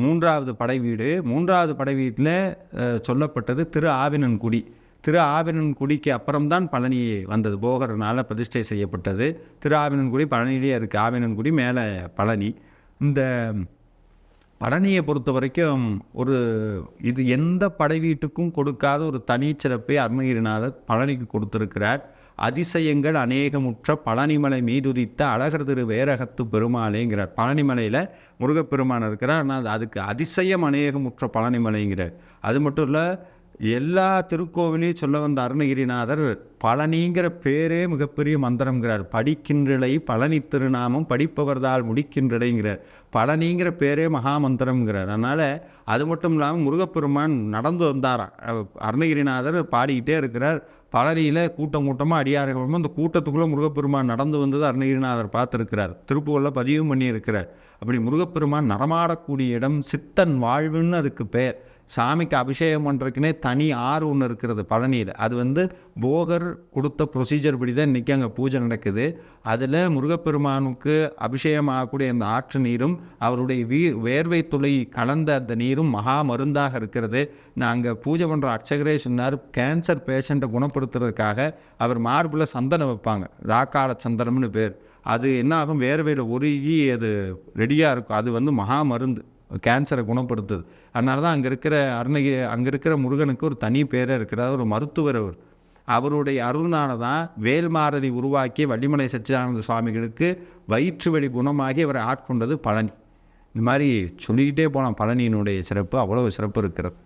மூன்றாவது படை வீடு. மூன்றாவது படை வீட்டில் சொல்லப்பட்டது திரு ஆவினன்குடி. திரு ஆவினன்குடிக்கு அப்புறம்தான் பழனி வந்தது. போகர்னால் பிரதிஷ்டை செய்யப்பட்டது. திரு ஆவினன்குடி பழனியிலே இருக்குது. ஆவினன்குடி மேலே பழனி. இந்த பழனியை பொறுத்த வரைக்கும் இது எந்த படை வீட்டுக்கும் கொடுக்காத ஒரு தனிச்சிறப்பை அருணகிரிநாதர் பழனிக்கு கொடுத்திருக்கிறார். அதிசயங்கள் அநேகமுற்ற பழனிமலை மீதுதித்த அழகர் திரு வேரகத்து பெருமாளேங்கிறார். பழனிமலையில் முருகப்பெருமான் இருக்கிறார். ஆனால் அதுக்கு அதிசயம் அநேகமுற்ற பழனிமலைங்கிறார். அது மட்டும் இல்லை, எல்லா திருக்கோவிலையும் சொல்ல வந்த அருணகிரிநாதர் பழனிங்கிற பேரே மிகப்பெரிய மந்திரங்கிறார். படிக்கின்றலை பழனி திருநாமம் படிப்பவர்தால் முடிக்கின்றடைங்கிறார். பழனிங்கிற பேரே மகாமந்திரம்ங்கிறார். அதனால் அது மட்டும் இல்லாமல் முருகப்பெருமான் நடந்து வந்தாராம். அருணகிரிநாதர் பாடிக்கிட்டே இருக்கிறார். பழனியில் கூட்டமாக அடியார்களும் அந்த கூட்டத்துக்குள்ளே முருகப்பெருமான் நடந்து வந்தது அருணகிரிநாதர் பார்த்துருக்கிறார். திருப்புகளில் பதிவும் பண்ணியிருக்கிறார். அப்படி முருகப்பெருமான் நடமாடக்கூடிய இடம். சித்தன் வாழ்வுன்னு அதுக்கு பேர். சாமிக்கு அபிஷேகம் பண்ணுறதுக்குனே தனி ஆறு ஒன்று இருக்கிறது பழனியில். அது போகர் கொடுத்த ப்ரொசீஜர் படி தான் இன்றைக்கி அங்கே பூஜை நடக்குது. அதில் முருகப்பெருமானுக்கு அபிஷேகம் ஆகக்கூடிய அந்த ஆற்று நீரும் அவருடைய வேர்வை துளை கலந்த அந்த நீரும் மகா மருந்தாக இருக்கிறது. நாங்கள் பூஜை பண்ணுற அர்ச்சகரே சொன்னார், கேன்சர் பேஷண்ட்டை குணப்படுத்துறதுக்காக அவர் மார்பில் சந்தனம் வைப்பாங்க. ராக்கால சந்தனம்னு பேர். அது என்ன ஆகும், வேர்வையில் உருகி அது ரெடியாக இருக்கும். அது மகா மருந்து, கேன்சரை குணப்படுத்துது. அதனால தான் அங்கே இருக்கிற முருகனுக்கு ஒரு தனி பேரே இருக்கிறார். ஒரு மருத்துவர் அவருடைய அருள்னால தான் வேல்மாறனை உருவாக்கிய வள்ளிமலை சச்சிதானந்த சுவாமிகளுக்கு வயிற்று வலி குணமாகி அவரை ஆட்கொண்டது பழனி. இந்த மாதிரி சொல்லிக்கிட்டே போகலாம். பழனியினுடைய சிறப்பு அவ்வளோ சிறப்பு இருக்கிறது.